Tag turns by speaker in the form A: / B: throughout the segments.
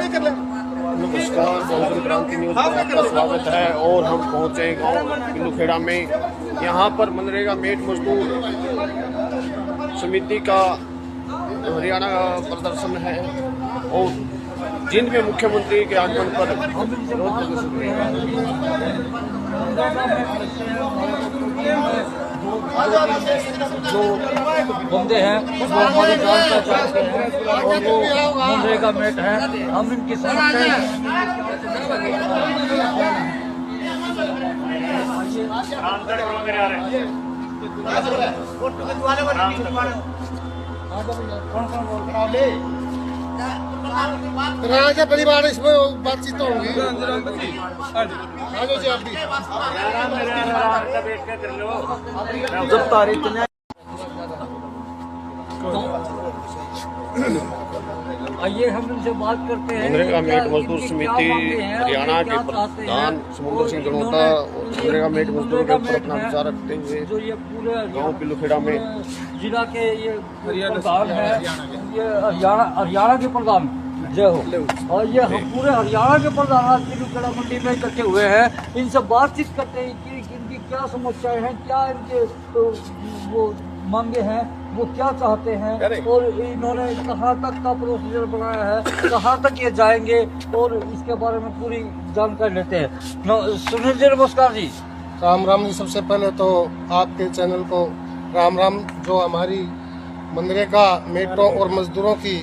A: नमस्कार, बहुजन क्रांति न्यूज में आपका स्वागत है। और हम पहुंचे गांव पिल्लूखेड़ा में। यहां पर मनरेगा मेट मजदूर समिति का हरियाणा का प्रदर्शन है और जिंद में मुख्यमंत्री के आगमन पर विरोध प्रदर्शन
B: जो बंदे हैं वो हमारी जान पहचान के हैं और वो मनरेगा मेट हैं। हम इनकी समस्या
C: राजा परिवार इसमें बातचीत होगी।
B: जब तारीख आइए हम इनसे बात करते हैं।
A: मनरेगा मेट मजदूर समिति हरियाणा के प्रधान समुंदर सिंह गणोता मनरेगा मेट मजदूर के ऊपर अपना विचार रखते हुए
B: जो ये पूरे
A: गांव पिल्लूखेड़ा में
B: जिला के ये प्रधान है, ये हरियाणा के प्रधान जय हो, और ये पूरे हरियाणा के प्रधान आज पिल्लूखेड़ा मंडी में इकट्ठे हुए हैं। इनसे बातचीत करते हैं कि इनकी क्या समस्याएं हैं, क्या इनके वो मांगे हैं, वो क्या चाहते हैं और इन्होंने कहाँ तक का प्रोसीजर बनाया है, कहाँ तक ये जाएंगे और इसके बारे में पूरी जानकारी लेते हैं। सुनील जी नमस्कार जी।
C: राम राम जी। सबसे पहले तो आपके चैनल को राम राम। जो हमारी मनरेगा मेटों और मजदूरों की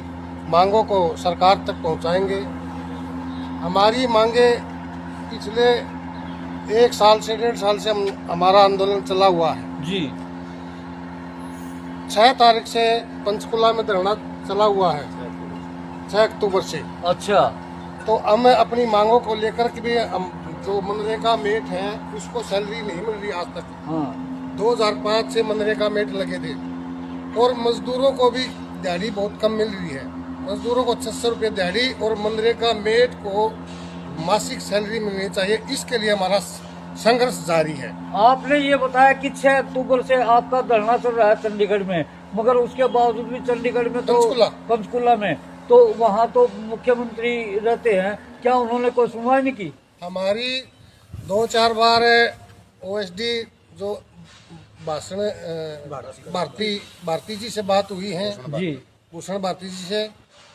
C: मांगों को सरकार तक पहुंचाएंगे। हमारी मांगे पिछले 1 साल से 1.5 साल से हमारा आंदोलन चला हुआ है
B: जी।
C: 6 तारीख से पंचकुला में धरना चला हुआ है, 6 अक्टूबर से।
B: अच्छा,
C: तो हमें अपनी मांगों को लेकर के भी हम जो मनरेगा मेट है उसको सैलरी नहीं मिल रही आज तक।
B: हाँ
C: 2005 से मनरेगा मेट लगे थे और मजदूरों को भी दिहाड़ी बहुत कम मिल रही है। मजदूरों को 600 रुपये दिहाड़ी और मनरेगा मेट को मासिक सैलरी मिलनी चाहिए। इसके लिए हमारा संघर्ष जारी है।
B: आपने ये बताया कि 6 अक्टूबर से आपका धरना चल रहा है चंडीगढ़ में, मगर उसके बावजूद भी चंडीगढ़ में तो पंचकुला में तो वहाँ तो मुख्यमंत्री रहते हैं, क्या उन्होंने कोई सुनवाई नहीं की?
C: हमारी 2-4 बार ओएसडी जो भाषण भारती जी से बात हुई है
B: जी,
C: भूषण भारती जी से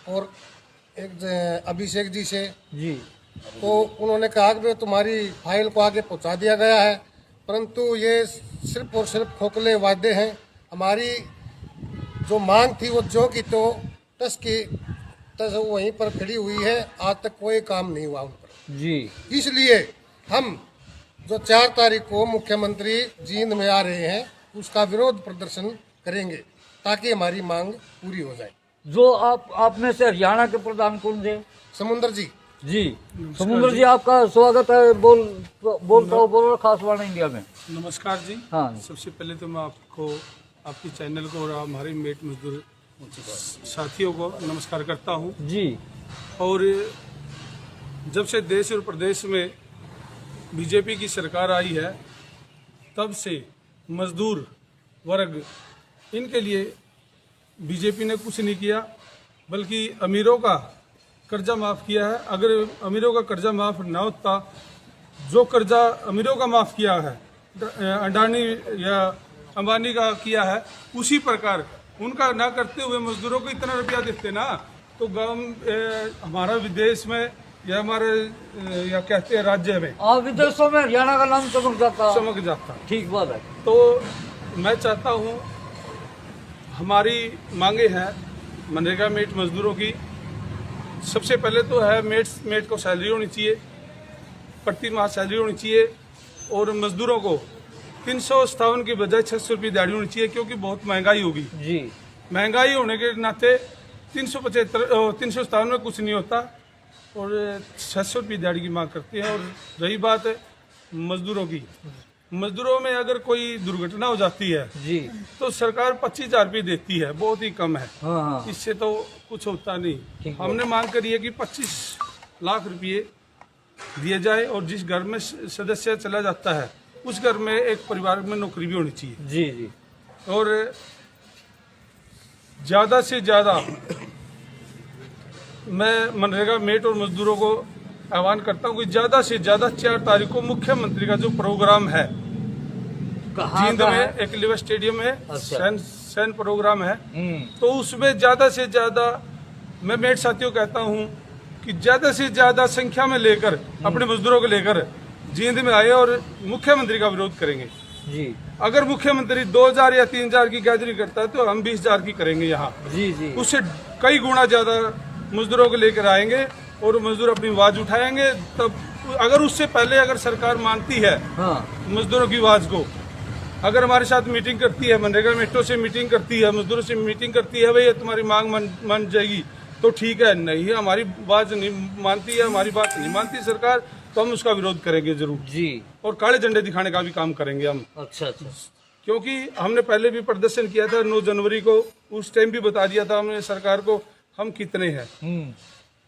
C: और एक अभिषेक जी से
B: जी।
C: तो उन्होंने कहा कि तुम्हारी फाइल को आगे पहुंचा दिया गया है, परंतु ये सिर्फ और सिर्फ खोखले वादे हैं। हमारी जो मांग थी वो जो की तो टस की तस वहीं पर खड़ी हुई है। आज तक कोई काम नहीं हुआ उन पर
B: जी।
C: इसलिए हम जो 4 तारीख को मुख्यमंत्री जींद में आ रहे हैं उसका विरोध प्रदर्शन करेंगे ताकि हमारी मांग पूरी हो जाए।
B: जो आप में से हरियाणा के प्रधान कौन थे?
C: समुंदर जी।
B: जी समुद्र जी, आपका स्वागत है। बोल खासवाड़ा इंडिया में।
D: नमस्कार जी।
B: हाँ,
D: सबसे पहले तो मैं आपको, आपकी चैनल को और हमारे मेट मजदूर साथियों को नमस्कार करता हूं
B: जी।
D: और जब से देश और प्रदेश में बीजेपी की सरकार आई है तब से मजदूर वर्ग इनके लिए बीजेपी ने कुछ नहीं किया, बल्कि अमीरों का कर्जा माफ़ किया है। अगर अमीरों का कर्जा माफ़ ना होता, जो कर्जा अमीरों का माफ़ किया है अडानी या अंबानी का किया है, उसी प्रकार उनका ना करते हुए मजदूरों को इतना रुपया देते ना, तो हमारा विदेश में या हमारे या कहते हैं राज्य में,
B: विदेशों में हरियाणा का नाम चमक जाता। ठीक बात है।
D: तो मैं चाहता हूँ, हमारी मांगे हैं मनरेगा मेट मजदूरों की। सबसे पहले तो है मेट को सैलरी होनी चाहिए, प्रति माह सैलरी होनी चाहिए और मजदूरों को 357 की बजाय 600 रुपये दिहाड़ी होनी चाहिए, क्योंकि बहुत महंगाई होगी जी। महंगाई होने के नाते 357 में कुछ नहीं होता और 600 रुपये दिहाड़ी की मांग करते हैं। और रही बात मजदूरों की, मजदूरों में अगर कोई दुर्घटना हो जाती है जी तो सरकार 25,000 रुपये देती है, बहुत ही कम है। हाँ। इससे तो कुछ होता नहीं। हमने मांग करी है कि 25 लाख रुपये दिए जाए और जिस घर में सदस्य चला जाता है उस घर में एक परिवार में नौकरी भी होनी चाहिए जी जी। और ज़्यादा से ज़्यादा मैं मनरेगा मेट और मजदूरों को आह्वान करता हूँ कि ज़्यादा से ज़्यादा 4 तारीख को मुख्यमंत्री का जो प्रोग्राम है जींद में एक लिवर स्टेडियम है, सैन प्रोग्राम है, तो उसमें ज़्यादा से ज़्यादा मैं मेट साथियों कहता हूँ कि ज़्यादा से ज़्यादा संख्या में लेकर अपने मजदूरों को लेकर जींद में आए और मुख्यमंत्री का विरोध करेंगे
B: जी।
D: अगर मुख्यमंत्री 2000 या 3000 की गैदरिंग करता है तो हम 20,000 की करेंगे यहाँ
B: जी जी।
D: उससे कई गुना ज्यादा मजदूरों को लेकर आएंगे और मजदूर अपनी आवाज उठाएंगे। तब अगर उससे पहले अगर सरकार मानती है मजदूरों की आवाज को, अगर हमारे साथ मीटिंग करती है, मनरेगा मेट्रो से मीटिंग करती है, मजदूरों से मीटिंग करती है, भाई तुम्हारी मांग मान जाएगी तो ठीक है, नहीं हमारी आवाज नहीं मानती है, हमारी बात नहीं मानती सरकार, तो हम उसका विरोध करेंगे जरूर जी। और काले झंडे दिखाने का भी काम करेंगे हम। अच्छा। क्योंकि हमने पहले भी प्रदर्शन किया था 9 जनवरी को, उस टाइम भी बता दिया था हमने सरकार को हम कितने हैं।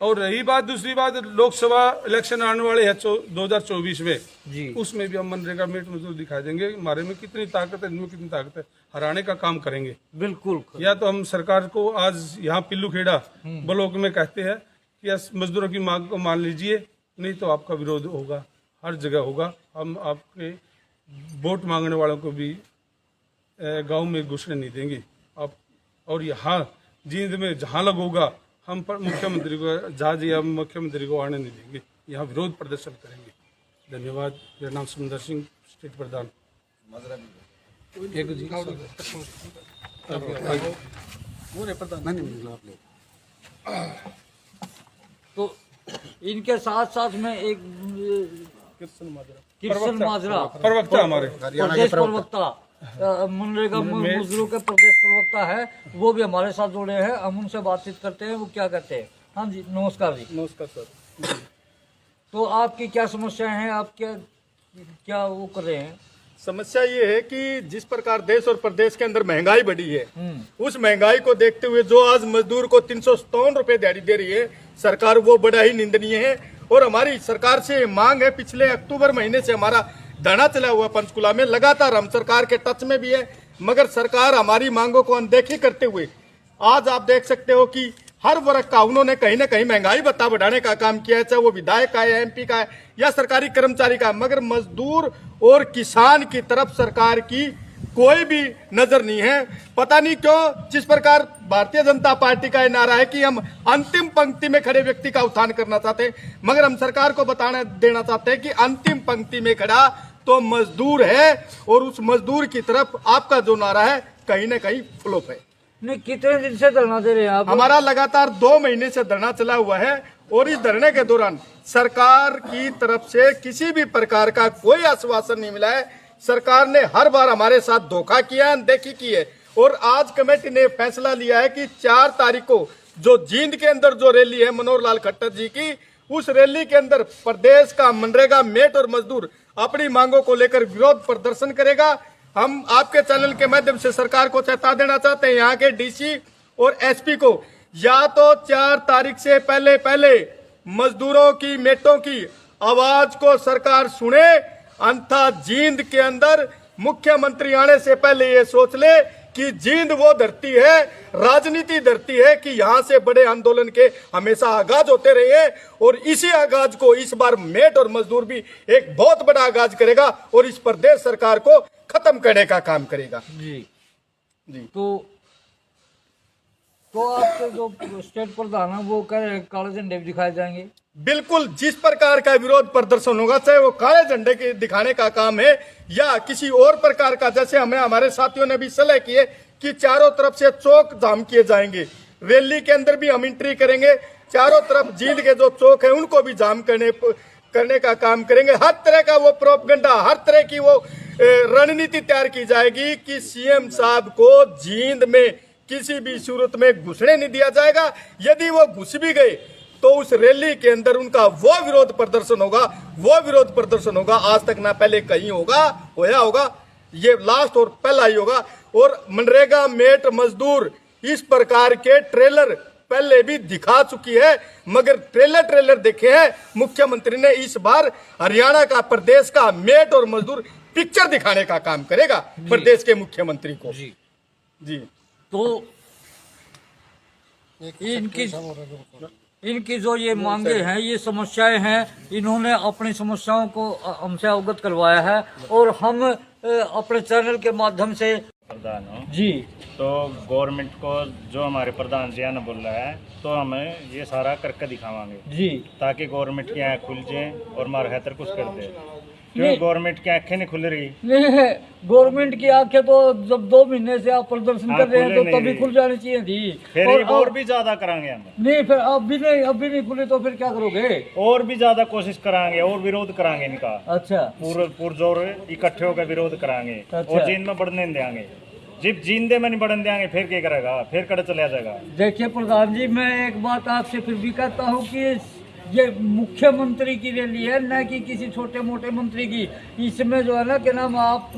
D: और रही बात, दूसरी बात, लोकसभा इलेक्शन आने वाले हैं 2024 में जी, उसमें भी हम मनरेगा मेट मजदूर दिखा देंगे हमारे में कितनी ताकत है, इनमें कितनी ताकत है, हराने का काम करेंगे बिल्कुल। या तो हम सरकार को आज यहाँ पिल्लू खेड़ा ब्लॉक में कहते हैं कि मजदूरों की मांग को मान लीजिए, नहीं तो आपका विरोध होगा, हर जगह होगा। हम आपके वोट मांगने वालों को भी गांव में घुसने नहीं देंगे आप। और यहाँ जींद में जहाँ लग होगा हम मुख्यमंत्री को जहाज या मुख्यमंत्री को आने नहीं देंगे, यहाँ विरोध प्रदर्शन करेंगे। धन्यवाद। मेरा नाम सुंदर सिंह, स्टेट प्रधान।
B: तो इनके साथ साथ में एक किशन माजरा
D: प्रवक्ता, हमारे
B: प्रदेश प्रवक्ता, मनरेगा मजदूरों के प्रदेश प्रवक्ता है, वो भी हमारे साथ जुड़े हैं। हम उनसे बातचीत करते हैं, वो क्या कहते हैं। हाँ जी, नमस्कार जी।
E: नमस्कार सर।
B: तो आपकी क्या समस्याएं हैं, आप क्या वो कर रहे हैं?
E: समस्या ये है कि जिस प्रकार देश और प्रदेश के अंदर महंगाई बढ़ी है, उस महंगाई को देखते हुए जो आज मजदूर को 357 रुपए दिहाड़ी दे रही है सरकार, वो बड़ा ही निंदनीय है। और हमारी सरकार से मांग है, पिछले अक्टूबर महीने से हमारा धरना चला हुआ पंचकुला में, लगातार हम सरकार के टच में भी है, मगर सरकार हमारी मांगों को अनदेखी करते हुए आज आप देख सकते हो कि हर वर्ग का उन्होंने कहीं ना कहीं महंगाई भत्ता बढ़ाने का काम किया है, चाहे वो विधायक का है, एमपी का है या सरकारी कर्मचारी का, मगर मजदूर और किसान की तरफ सरकार की कोई भी नजर नहीं है। पता नहीं क्यों, जिस प्रकार भारतीय जनता पार्टी का नारा है कि हम अंतिम पंक्ति में खड़े व्यक्ति का उत्थान करना चाहते हैं, मगर हम सरकार को बताना देना चाहते हैं कि अंतिम पंक्ति में खड़ा तो मजदूर है और उस मजदूर की तरफ आपका जो नारा है कहीं ना कहीं फ्लॉप है।
B: नहीं, कितने दिन से धरना दे रहे हैं आप?
E: हमारा लगातार 2 महीने से धरना चला हुआ है और इस धरने के दौरान सरकार की तरफ से किसी भी प्रकार का कोई आश्वासन नहीं मिला है। सरकार ने हर बार हमारे साथ धोखा किया, अनदेखी की है। और आज कमेटी ने फैसला लिया है कि 4 तारीख को जो जींद के अंदर जो रैली है मनोहर लाल खट्टर जी की, उस रैली के अंदर प्रदेश का मनरेगा मेट और मजदूर अपनी मांगों को लेकर विरोध प्रदर्शन करेगा। हम आपके चैनल के माध्यम से सरकार को चेता देना चाहते हैं, यहाँ के डीसी और एसपी को, या तो 4 तारीख से पहले मजदूरों की, मेटों की आवाज को सरकार सुने, अन्यथा जींद के अंदर मुख्यमंत्री आने से पहले ये सोच ले कि जींद वो धरती है, राजनीति धरती है कि यहाँ से बड़े आंदोलन के हमेशा आगाज होते रहे हैं। और इसी आगाज को इस बार मेट और मजदूर भी एक बहुत बड़ा आगाज करेगा और इस प्रदेश सरकार को खत्म करने का काम करेगा।
B: जी। तो आपके जो स्टेट प्रधान है वो कह रहे हैं काले झंडे भी दिखाए जाएंगे।
E: बिल्कुल, जिस प्रकार का विरोध प्रदर्शन होगा, चाहे वो काले झंडे के दिखाने का काम है या किसी और प्रकार का, जैसे हमें हमारे साथियों ने भी सलाह की है कि चारों तरफ से चौक जाम किए जाएंगे, रैली के अंदर भी हम एंट्री करेंगे, चारों तरफ जींद के जो चौक है उनको भी जाम करने का काम करेंगे। हर तरह का वो प्रोपगंडा, हर तरह की वो रणनीति तैयार की जाएगी कि सीएम साहब को जींद में किसी भी सूरत में घुसने नहीं दिया जाएगा। यदि वो घुस भी गए तो उस रैली के अंदर उनका वो विरोध प्रदर्शन होगा, आज तक ना पहले कहीं होया होगा, ये लास्ट और पहला ही होगा। और मनरेगा मेट मजदूर इस प्रकार के ट्रेलर पहले भी दिखा चुकी है, मगर ट्रेलर देखे हैं मुख्यमंत्री ने। इस बार हरियाणा का, प्रदेश का मेट और मजदूर पिक्चर दिखाने का काम करेगा प्रदेश के मुख्यमंत्री को। जी।
B: तो इनकी इनकी जो ये मांगे हैं, ये समस्याएं हैं, इन्होंने अपनी समस्याओं को हमसे अवगत करवाया है और हम अपने चैनल के माध्यम से
F: प्रधान हो
B: जी
F: तो गवर्नमेंट को जो हमारे प्रधान जी ने बोला है तो हमें ये सारा करके दिखावांगे
B: जी
F: ताकि गवर्नमेंट की आँख खुल जाए और हमारे बेहतर कुछ कर दे। क्यों
B: नहीं।
F: गवर्नमेंट की आंखें नहीं खुल रही?
B: नहीं, गवर्नमेंट की आंखें तो जब 2 महीने से आप प्रदर्शन कर रहे हैं तो
F: खुले
B: तभी
F: नहीं।
B: खुल जानी चाहिए थी।
F: फिर और भी ज्यादा करांगे हम।
B: नहीं, फिर अब भी नहीं खुले तो फिर क्या करोगे?
F: और भी ज्यादा कोशिश करांगे और विरोध करांगे इनका।
B: अच्छा,
F: पुरजोर इकट्ठे होकर विरोध करांगे और जींद में बढ़ने नहीं देंगे। जिप जींदे में नहीं बढ़ने देंगे फिर क्या करेगा? फिर कड़े चला जाएगा।
B: देखिए प्रधान जी, मैं एक बात आपसे फिर भी कहता हूँ कि ये मुख्यमंत्री की रैली है, न कि किसी छोटे मोटे मंत्री की। इसमें जो है ना कि नाम आप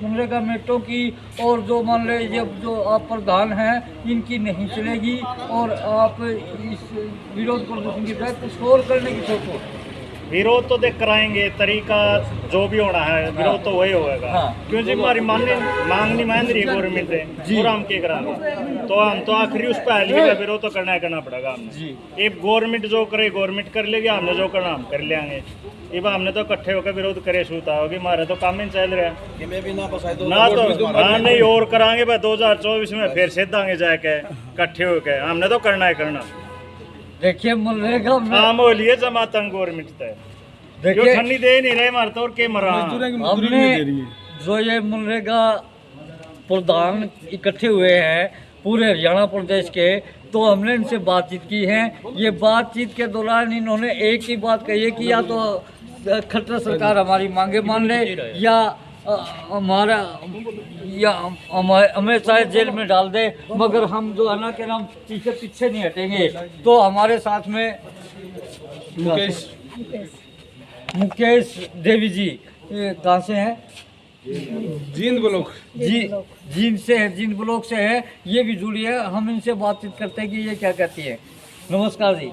B: मनरेगा मेटों की और जो मान लीजिए जो आप प्रधान हैं इनकी नहीं चलेगी और आप इस विरोध प्रदर्शन की बजाय कुछ और करने की सोचो।
F: विरोध तो देख कराएंगे, तरीका जो भी होना है विरोध तो वही होगा।
B: हाँ।
F: क्यों जी हमारी मांग नहीं मान रही है गवर्नमेंट है और हम क्या कराएंगे? तो हम तो आखिरी उस पर है, विरोध तो करना पड़ेगा हमने। ये गवर्नमेंट जो करे गवर्नमेंट कर लेगी, हमने जो करना हम कर लेंगे। अब हमने तो इकट्ठे होकर विरोध करे सूता होगी, हमारे तो काम ही चल रहा है ना। तो हाँ नहीं और कराएंगे भाई 2024 में फिर सीधांगे जाके इकट्ठे होकर, हमने तो करना है करना।
B: देखिए मनरेगा में
F: हाँ बोलिए जमात गवर्नमेंट तय
B: देखिए
F: ठंडी दे नहीं रहे हमारे तो और के मरा।
B: हमने जो ये मनरेगा प्रधान इकट्ठे हुए हैं पूरे हरियाणा प्रदेश के, तो हमने इनसे बातचीत की है। ये बातचीत के दौरान इन्होंने एक ही बात कही है कि या तो खट्टर सरकार हमारी मांगे मान ले या हमारा या हमें चाहे जेल में डाल दे, मगर हम जो है ना कि हम पीछे नहीं हटेंगे। तो हमारे साथ में मुकेश देवी जी कहाँ से हैं?
D: जींद ब्लॉक
B: जींद से है, जींद ब्लॉक से है। ये भी जुड़ी है, हम इनसे बातचीत करते हैं कि ये क्या कहती है। नमस्कार जी।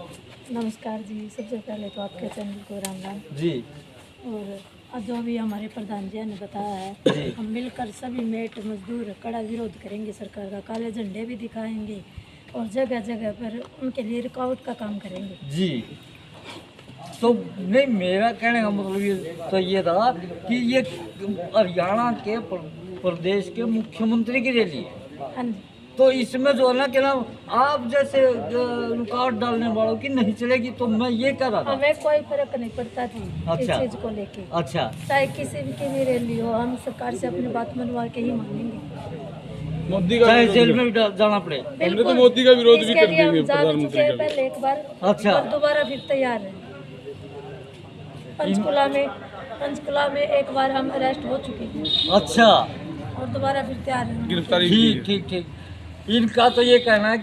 G: नमस्कार जी। सबसे पहले तो आपके चैनल को राम राम
B: जी।
G: और जो भी हमारे प्रधान जी ने बताया है, हम मिलकर सभी मेट मजदूर कड़ा विरोध करेंगे सरकार का, काले झंडे भी दिखाएंगे और जगह जगह पर उनके लिए रुकावट का काम करेंगे
B: जी। तो नहीं, मेरा कहने का मतलब तो ये था कि ये हरियाणा के प्रदेश के मुख्यमंत्री की रैली है।
G: हाँ जी।
B: तो इसमें जो है ना कि नाम आप जैसे रुकावट डालने वालों की नहीं चलेगी। तो मैं ये कह रहा था
G: हमें कोई फर्क नहीं पड़ता थी
B: अच्छा।
G: इस चीज को लेके।
B: अच्छा,
G: चाहे किसी भी की भी रैली हो, हम सरकार से अपनी बात मनवा के ही मानेंगे,
D: मोदी का
B: चाहे जेल में भी जाना पड़े।
D: हमने तो मोदी का विरोध भी
G: इसके
D: कर
G: लिए हम
D: देंगे
G: जा चुके
D: प्रधानमंत्री
G: हैं
D: का।
G: पहले एक बार,
B: अच्छा।
G: और दोबारा फिर तैयार है। पंचकुला में एक बार हम अरेस्ट हो चुके हैं
B: अच्छा,
G: और दोबारा फिर तैयार है।
D: गिरफ्तारी
B: ठीक ठीक ठीक। इनका तो ये कहना है